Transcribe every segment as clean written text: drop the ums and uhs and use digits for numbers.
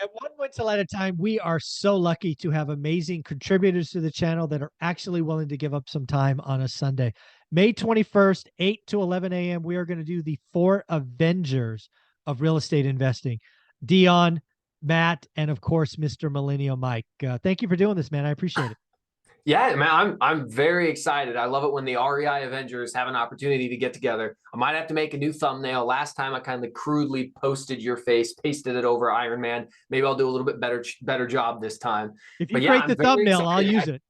At one rental at a time, we are so lucky to have amazing contributors to the channel that are actually willing to give up some time on a Sunday. May 21st, 8 to 11 a.m., we are going to do the four Avengers of real estate investing. Dion, Matt, and of course, Mr. Millennial Mike. Thank you for doing this, man. I appreciate it. Yeah, man, I'm very excited. I love it when the REI Avengers have an opportunity to get together. I might have to make a new thumbnail. Last time I kind of crudely posted your face, pasted it over Iron Man. Maybe I'll do a little bit better job this time. If you But yeah, create I'm the very thumbnail, I'll excited. use it.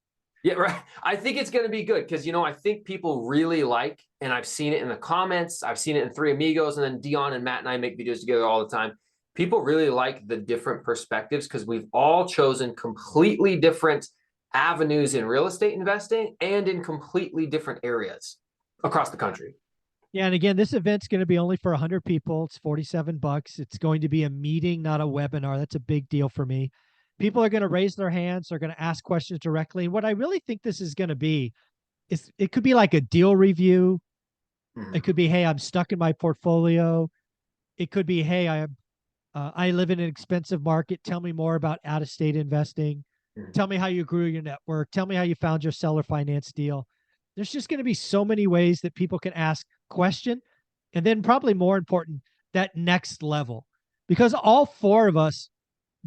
Yeah, right. I think it's going to be good because, I think people really like, and I've seen it in the comments, I've seen it in Three Amigos, and then Dion and Matt and I make videos together all the time. People really like the different perspectives because we've all chosen completely different avenues in real estate investing and in completely different areas across the country. Yeah, and again, this event's going to be only for 100 people. It's $47. It's going to be a meeting, not a webinar. That's a big deal for me. People are going to raise their hands. They're going to ask questions directly. What I really think this is going to be is it could be like a deal review. Mm-hmm. It could be, hey, I'm stuck in my portfolio. It could be, hey, I live in an expensive market. Tell me more about out-of-state investing. Mm-hmm. Tell me how you grew your network. Tell me how you found your seller finance deal. There's just going to be so many ways that people can ask question. And then probably more important, that next level. Because all four of us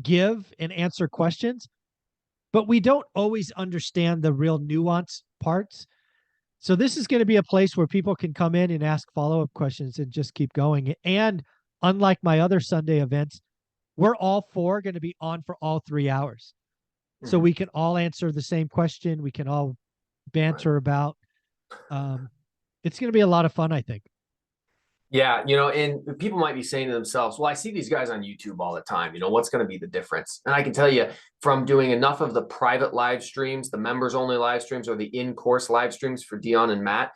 give and answer questions, but we don't always understand the real nuance parts. So this is going to be a place where people can come in and ask follow-up questions and just keep going. And unlike my other Sunday events, we're all four going to be on for all 3 hours. So Mm-hmm. we can all answer the same question. We can all banter about. It's going to be a lot of fun, I think. Yeah, and people might be saying to themselves, well, I see these guys on YouTube all the time. What's going to be the difference? And I can tell you from doing enough of the private live streams, the members only live streams, or the in-course live streams for Dion and Matt,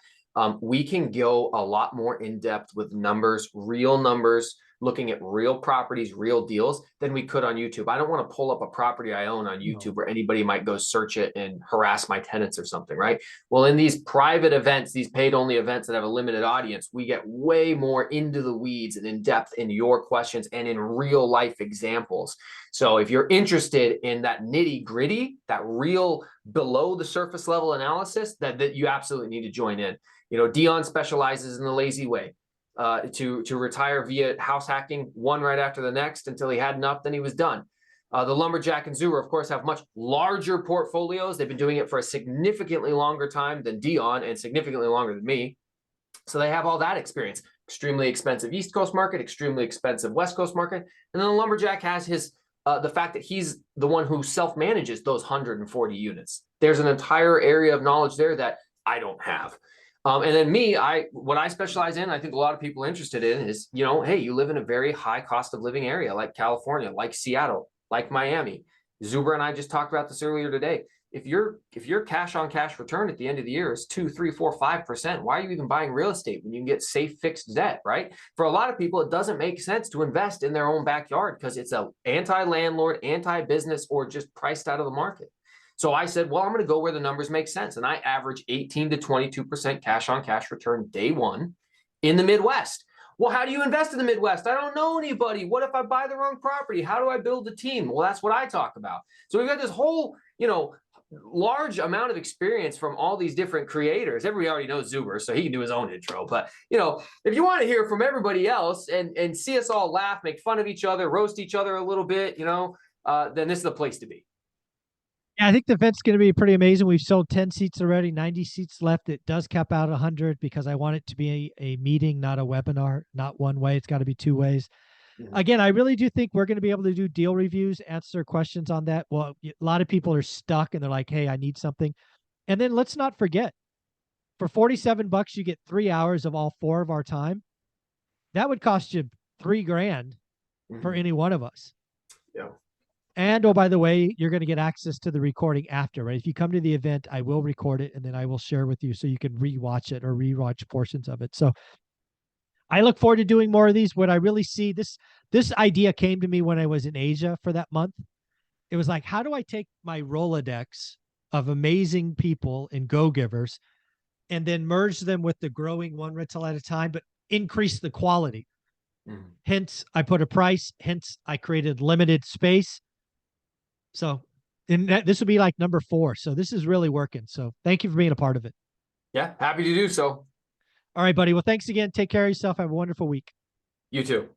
we can go a lot more in depth with numbers, real numbers, looking at real properties, real deals than we could on YouTube. I don't want to pull up a property I own on YouTube where anybody might go search it and harass my tenants or something, right? Well, in these private events, these paid only events that have a limited audience, we get way more into the weeds and in depth in your questions and in real life examples. So if you're interested in that nitty gritty, that real below the surface level analysis, that you absolutely need to join in. Dion specializes in the lazy way. To retire via house hacking, one right after the next until he had enough, then he was done. The Lumberjack and Zuber, of course, have much larger portfolios. They've been doing it for a significantly longer time than Dion and significantly longer than me. So they have all that experience. Extremely expensive East Coast market, extremely expensive West Coast market. And then the Lumberjack has the fact that he's the one who self-manages those 140 units. There's an entire area of knowledge there that I don't have. And then me, what I specialize in, I think a lot of people are interested in is, hey, you live in a very high cost of living area like California, like Seattle, like Miami. Zuber and I just talked about this earlier today. If your cash on cash return at the end of the year is 2, 3, 4, 5%, why are you even buying real estate when you can get safe fixed debt, right? For a lot of people, it doesn't make sense to invest in their own backyard because it's a anti-landlord, anti-business, or just priced out of the market. So I said, well, I'm going to go where the numbers make sense. And I average 18 to 22% cash on cash return day one in the Midwest. Well, how do you invest in the Midwest? I don't know anybody. What if I buy the wrong property? How do I build a team? Well, that's what I talk about. So we've got this whole, large amount of experience from all these different creators. Everybody already knows Zuber, so he can do his own intro. But, if you want to hear from everybody else and see us all laugh, make fun of each other, roast each other a little bit, then this is the place to be. Yeah, I think the event's going to be pretty amazing. We've sold 10 seats already, 90 seats left. It does cap out 100 because I want it to be a meeting, not a webinar, not one way. It's got to be two ways. Mhm. Again, I really do think we're going to be able to do deal reviews, answer questions on that. Well, a lot of people are stuck and they're like, hey, I need something. And then let's not forget, for $47, you get 3 hours of all four of our time. That would cost you $3,000 for any one of us. Yeah. And oh, by the way, you're going to get access to the recording after, right? If you come to the event, I will record it and then I will share with you so you can rewatch it or rewatch portions of it. So I look forward to doing more of these. What I really see, this idea came to me when I was in Asia for that month. It was like, how do I take my Rolodex of amazing people and go-givers and then merge them with the growing one rental at a time, but increase the quality? Mhm. Hence, I put a price. Hence, I created limited space. So, and this will be like number 4. So this is really working. So thank you for being a part of it. Yeah, happy to do so. All right, buddy. Well, thanks again. Take care of yourself. Have a wonderful week. You too.